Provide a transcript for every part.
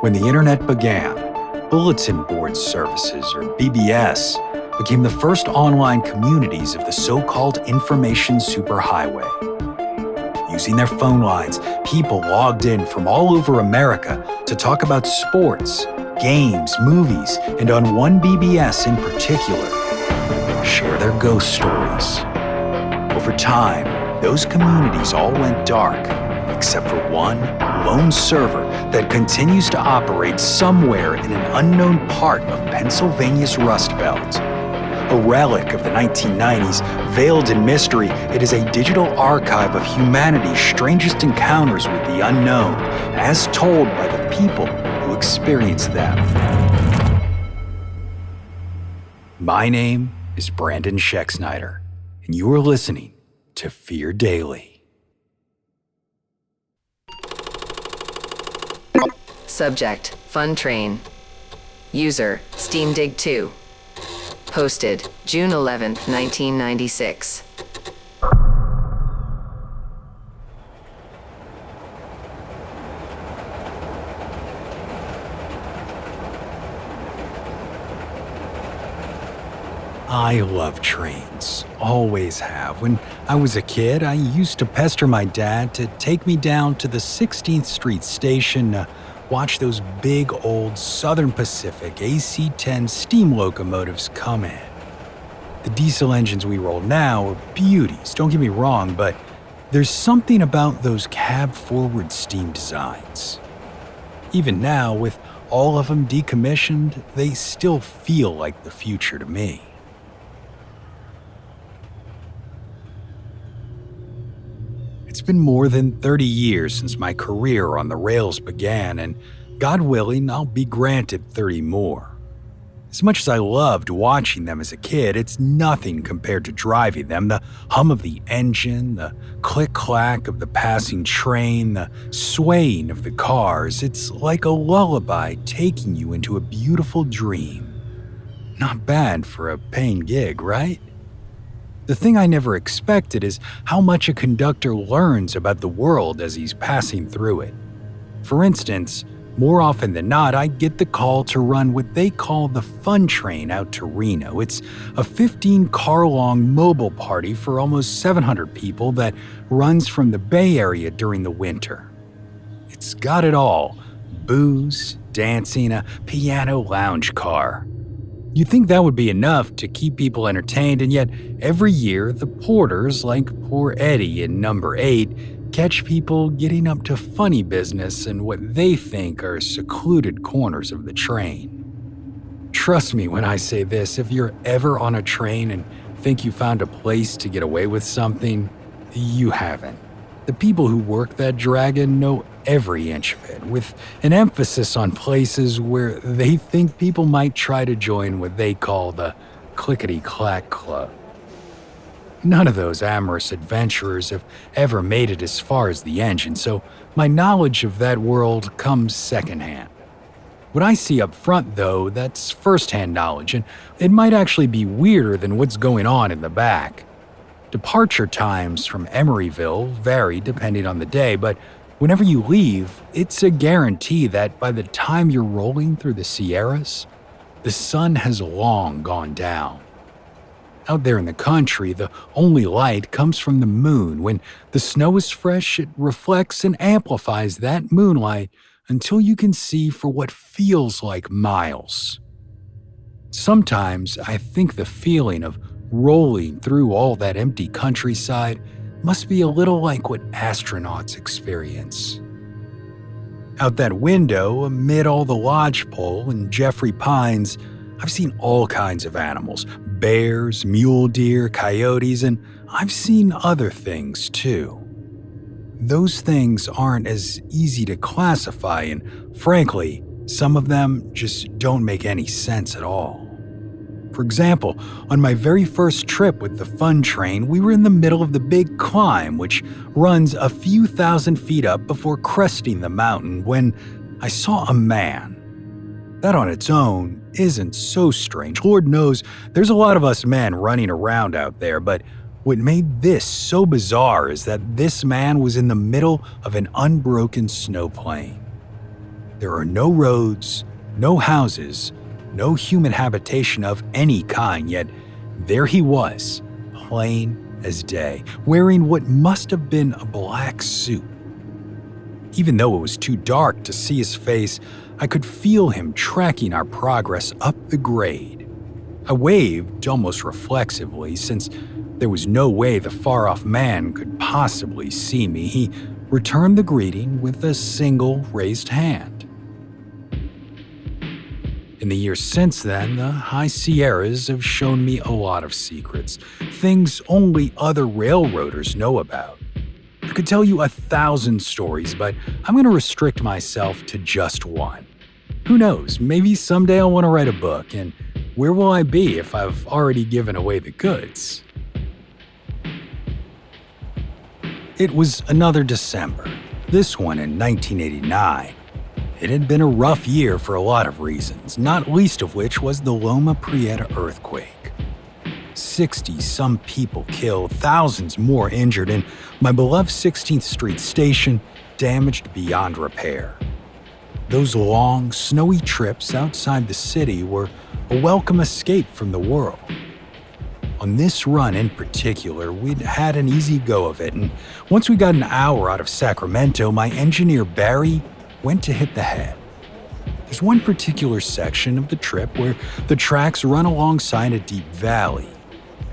When the internet began, bulletin board services, or BBS, became the first online communities of the so-called information superhighway. Using their phone lines, people logged in from all over America to talk about sports, games, movies, and on one BBS in particular, share their ghost stories. Over time, those communities all went dark, except for one lone server that continues to operate somewhere in an unknown part of Pennsylvania's Rust Belt. A relic of the 1990s, veiled in mystery, it is a digital archive of humanity's strangest encounters with the unknown, as told by the people who experienced them. My name is Brandon Schexnayder, and you are listening to Fear Daily. Subject: Fun Train. User: SteamDig2. Posted June 11th, 1996. I love trains, always have. When I was a kid, I used to pester my dad to take me down to the 16th Street station to watch those big old Southern Pacific AC-10 steam locomotives come in. The diesel engines we roll now are beauties, don't get me wrong, but there's something about those cab-forward steam designs. Even now, with all of them decommissioned, they still feel like the future to me. It's been more than 30 years since my career on the rails began, and God willing, I'll be granted 30 more. As much as I loved watching them as a kid, it's nothing compared to driving them. The hum of the engine, the click-clack of the passing train, the swaying of the cars, it's like a lullaby taking you into a beautiful dream. Not bad for a paying gig, right? The thing I never expected is how much a conductor learns about the world as he's passing through it. For instance, more often than not, I get the call to run what they call the Fun Train out to Reno. It's a 15-car-long mobile party for almost 700 people that runs from the Bay Area during the winter. It's got it all: booze, dancing, a piano lounge car. You'd think that would be enough to keep people entertained, and yet every year the porters, like poor Eddie in number 8, catch people getting up to funny business in what they think are secluded corners of the train. Trust me when I say this, if you're ever on a train and think you found a place to get away with something, you haven't. The people who work that dragon know every inch of it, with an emphasis on places where they think people might try to join what they call the clickety-clack club. None of those amorous adventurers have ever made it as far as the engine, so my knowledge of that world comes secondhand. What I see up front, though, that's firsthand knowledge, and it might actually be weirder than what's going on in the back. Departure times from Emeryville vary depending on the day, but whenever you leave, it's a guarantee that by the time you're rolling through the Sierras, the sun has long gone down. Out there in the country, the only light comes from the moon. When the snow is fresh, it reflects and amplifies that moonlight until you can see for what feels like miles. Sometimes I think the feeling of rolling through all that empty countryside must be a little like what astronauts experience. Out that window, amid all the lodgepole and Jeffrey Pines, I've seen all kinds of animals: bears, mule deer, coyotes, and I've seen other things too. Those things aren't as easy to classify, and frankly, some of them just don't make any sense at all. For example, on my very first trip with the Fun Train, we were in the middle of the big climb, which runs a few thousand feet up before cresting the mountain, when I saw a man. That on its own isn't so strange. Lord knows there's a lot of us men running around out there, but what made this so bizarre is that this man was in the middle of an unbroken snow plain. There are no roads, no houses, no human habitation of any kind, yet there he was, plain as day, wearing what must have been a black suit. Even though it was too dark to see his face, I could feel him tracking our progress up the grade. I waved almost reflexively, since there was no way the far-off man could possibly see me. He returned the greeting with a single raised hand. In the years since then, the High Sierras have shown me a lot of secrets, things only other railroaders know about. I could tell you 1,000 stories, but I'm going to restrict myself to just one. Who knows, maybe someday I'll want to write a book, and where will I be if I've already given away the goods? It was another December, this one in 1989. It had been a rough year for a lot of reasons, not least of which was the Loma Prieta earthquake. 60-some people killed, thousands more injured, and my beloved 16th Street station damaged beyond repair. Those long, snowy trips outside the city were a welcome escape from the world. On this run in particular, we'd had an easy go of it, and once we got an hour out of Sacramento, my engineer Barry went to hit the head. There's one particular section of the trip where the tracks run alongside a deep valley,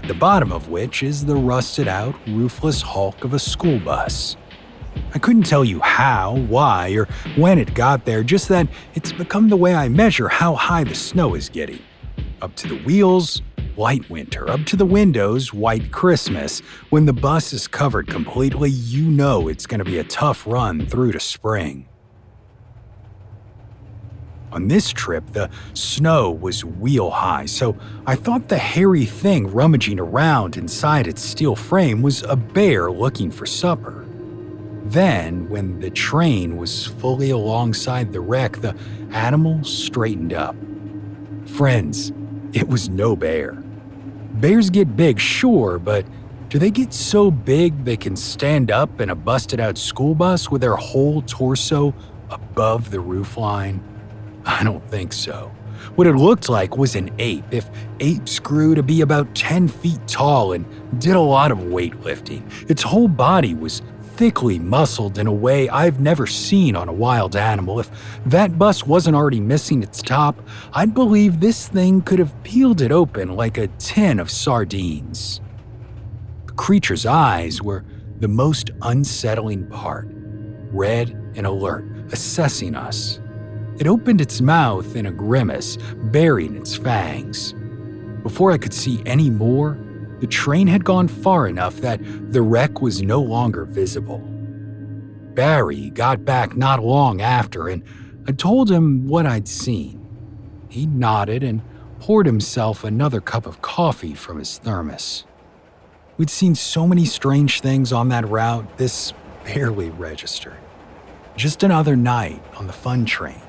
at the bottom of which is the rusted-out, roofless hulk of a school bus. I couldn't tell you how, why, or when it got there, just that it's become the way I measure how high the snow is getting. Up to the wheels, white winter. Up to the windows, white Christmas. When the bus is covered completely, you know it's going to be a tough run through to spring. On this trip, the snow was wheel-high, so I thought the hairy thing rummaging around inside its steel frame was a bear looking for supper. Then, when the train was fully alongside the wreck, the animal straightened up. Friends, it was no bear. Bears get big, sure, but do they get so big they can stand up in a busted-out school bus with their whole torso above the roofline? I don't think so. What it looked like was an ape, if apes grew to be about 10 feet tall and did a lot of weightlifting. Its whole body was thickly muscled in a way I've never seen on a wild animal. If that bus wasn't already missing its top, I'd believe this thing could have peeled it open like a tin of sardines. The creature's eyes were the most unsettling part, red and alert, assessing us. It opened its mouth in a grimace, baring its fangs. Before I could see any more, the train had gone far enough that the wreck was no longer visible. Barry got back not long after, and I told him what I'd seen. He nodded and poured himself another cup of coffee from his thermos. We'd seen so many strange things on that route, this barely registered. Just another night on the fun train.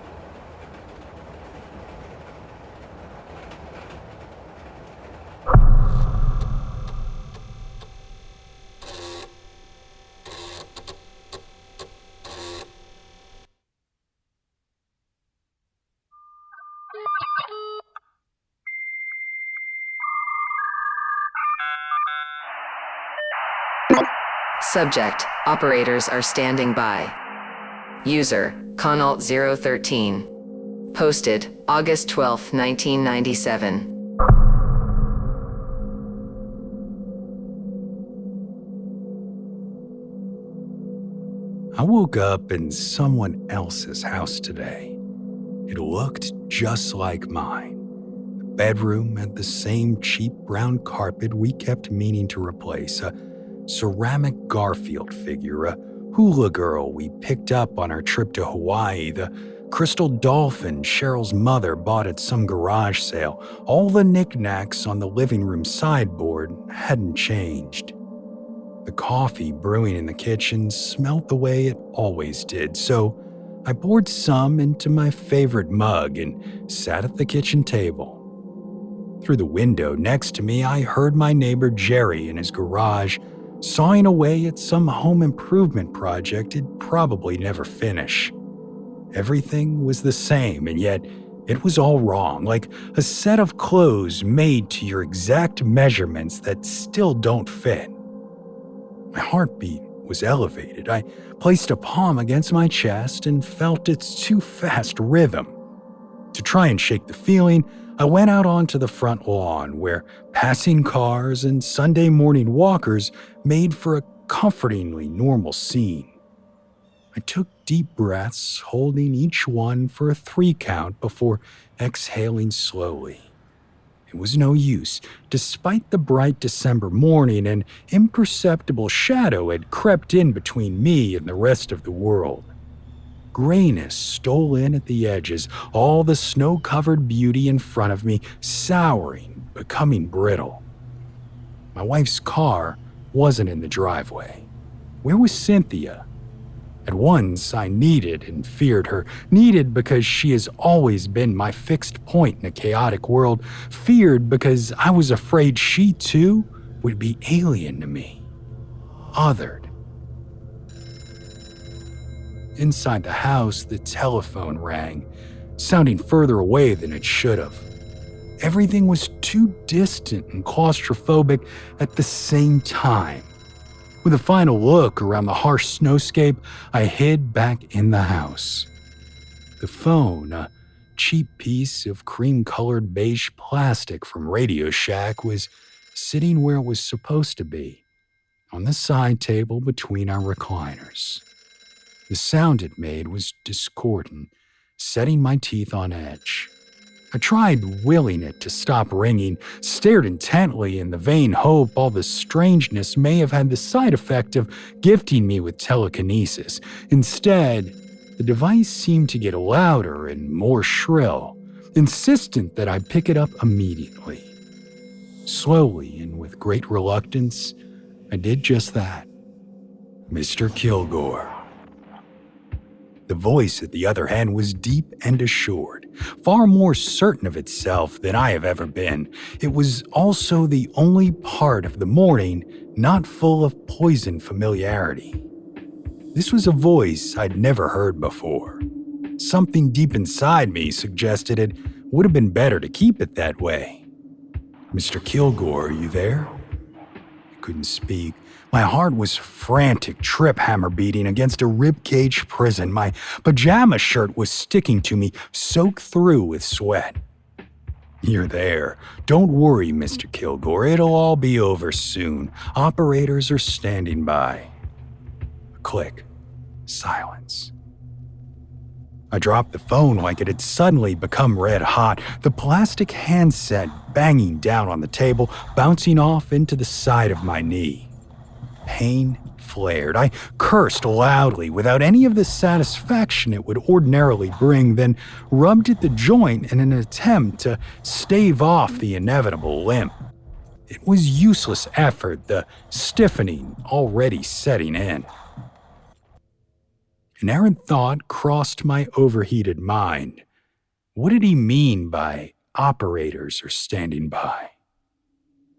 Subject, operators are standing by. User, Connalt013. Posted, August 12, 1997. I woke up in someone else's house today. It looked just like mine. The bedroom had the same cheap brown carpet we kept meaning to replace, a ceramic Garfield figure, a hula girl we picked up on our trip to Hawaii, the crystal dolphin Cheryl's mother bought at some garage sale. All the knickknacks on the living room sideboard hadn't changed. The coffee brewing in the kitchen smelled the way it always did, so I poured some into my favorite mug and sat at the kitchen table. Through the window next to me, I heard my neighbor Jerry in his garage sawing away at some home improvement project he'd probably never finish. Everything was the same, and yet it was all wrong, like a set of clothes made to your exact measurements that still don't fit. My heartbeat was elevated. I placed a palm against my chest and felt its too fast rhythm. To try and shake the feeling, I went out onto the front lawn where passing cars and Sunday morning walkers made for a comfortingly normal scene. I took deep breaths, holding each one for a 3 count before exhaling slowly. It was no use. Despite the bright December morning, an imperceptible shadow had crept in between me and the rest of the world. Grayness stole in at the edges, all the snow-covered beauty in front of me souring, becoming brittle. My wife's car wasn't in the driveway. Where was Cynthia? At once, I needed and feared her. Needed because she has always been my fixed point in a chaotic world. Feared because I was afraid she, too, would be alien to me. Othered. Inside the house, the telephone rang, sounding further away than it should have. Everything was too distant and claustrophobic at the same time. With a final look around the harsh snowscape, I hid back in the house. The phone, a cheap piece of cream-colored beige plastic from Radio Shack, was sitting where it was supposed to be, on the side table between our recliners. The sound it made was discordant, setting my teeth on edge. I tried willing it to stop ringing, stared intently in the vain hope all the strangeness may have had the side effect of gifting me with telekinesis. Instead, the device seemed to get louder and more shrill, insistent that I pick it up immediately. Slowly and with great reluctance, I did just that. Mr. Kilgore. The voice at the other end was deep and assured, far more certain of itself than I have ever been. It was also the only part of the morning not full of poison familiarity. This was a voice I'd never heard before. Something deep inside me suggested it would have been better to keep it that way. Mr. Kilgore, are you there? I couldn't speak. My heart was frantic, trip hammer beating against a ribcage prison. My pajama shirt was sticking to me, soaked through with sweat. You're there. Don't worry, Mr. Kilgore. It'll all be over soon. Operators are standing by. A click. Silence. I dropped the phone like it had suddenly become red hot, the plastic handset banging down on the table, bouncing off into the side of my knee. Pain flared. I cursed loudly without any of the satisfaction it would ordinarily bring, then rubbed at the joint in an attempt to stave off the inevitable limp. It was useless effort, the stiffening already setting in. An errant thought crossed my overheated mind. What did he mean by operators are standing by?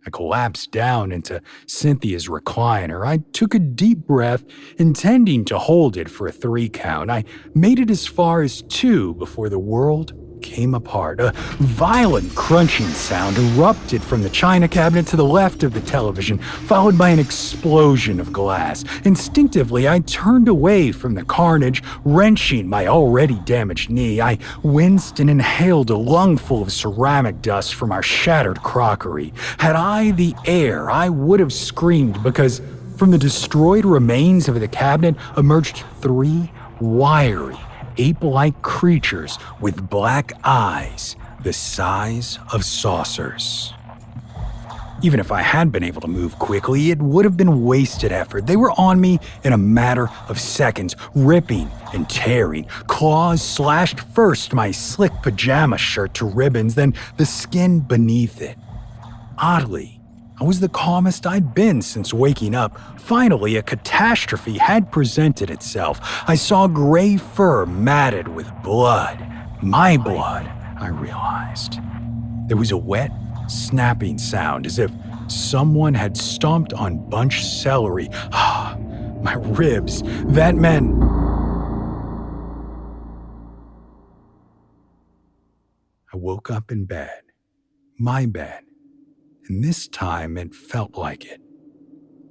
I collapsed down into Cynthia's recliner. I took a deep breath, intending to hold it for a 3 count. I made it as far as 2 before the world came apart. A violent crunching sound erupted from the china cabinet to the left of the television, followed by an explosion of glass. Instinctively, I turned away from the carnage, wrenching my already damaged knee. I winced and inhaled a lungful of ceramic dust from our shattered crockery. Had I the air, I would have screamed, because from the destroyed remains of the cabinet emerged 3 wiry, ape-like creatures with black eyes the size of saucers. Even if I had been able to move quickly, it would have been wasted effort. They were on me in a matter of seconds, ripping and tearing. Claws slashed first my slick pajama shirt to ribbons, then the skin beneath it. Oddly, I was the calmest I'd been since waking up. Finally, a catastrophe had presented itself. I saw gray fur matted with blood. My blood, I realized. There was a wet, snapping sound as if someone had stomped on bunch celery. My ribs. That meant... woke up in bed. My bed. And this time it felt like it.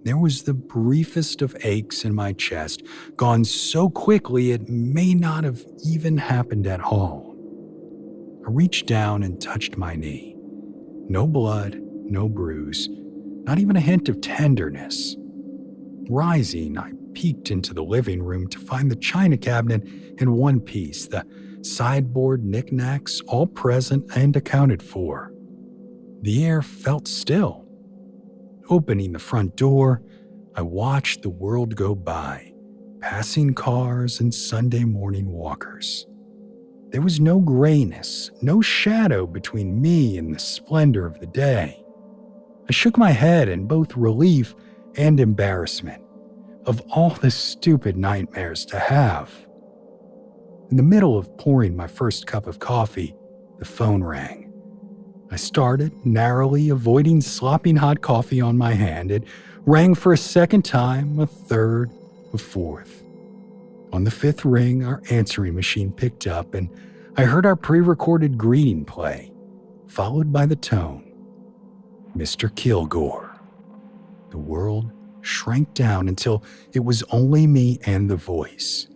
There was the briefest of aches in my chest, gone so quickly it may not have even happened at all. I reached down and touched my knee. No blood, no bruise, not even a hint of tenderness. Rising, I peeked into the living room to find the china cabinet in one piece, the sideboard knickknacks all present and accounted for. The air felt still. Opening the front door, I watched the world go by, passing cars and Sunday morning walkers. There was no grayness, no shadow between me and the splendor of the day. I shook my head in both relief and embarrassment of all the stupid nightmares to have. In the middle of pouring my first cup of coffee, the phone rang. I started, narrowly avoiding slopping hot coffee on my hand. It rang for a second time, a third, a fourth. On the fifth ring, our answering machine picked up, and I heard our pre-recorded greeting play, followed by the tone. Mr. Kilgore. The world shrank down until it was only me and the voice.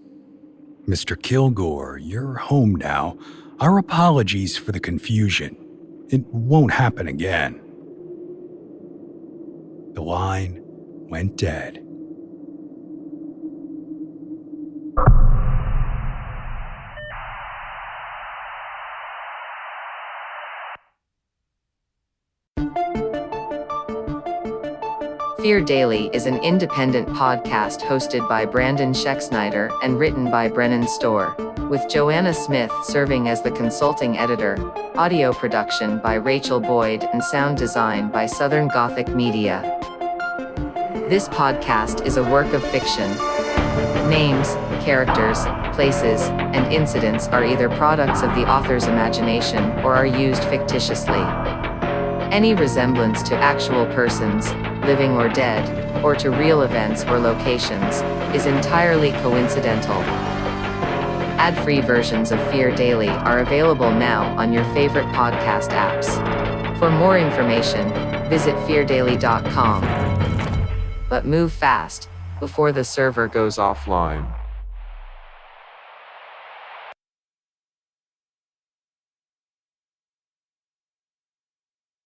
Mr. Kilgore, you're home now. Our apologies for the confusion. It won't happen again. The line went dead. Fear Daily is an independent podcast hosted by Brandon Schexnayder and written by Brennan Storr, with Joanna Smith serving as the consulting editor, audio production by Rachel Boyd, and sound design by Southern Gothic Media. This podcast is a work of fiction. Names, characters, places, and incidents are either products of the author's imagination or are used fictitiously. Any resemblance to actual persons, living or dead, or to real events or locations, is entirely coincidental. Ad-free versions of Fear Daily are available now on your favorite podcast apps. For more information, visit feardaily.com. But move fast, before the server goes offline.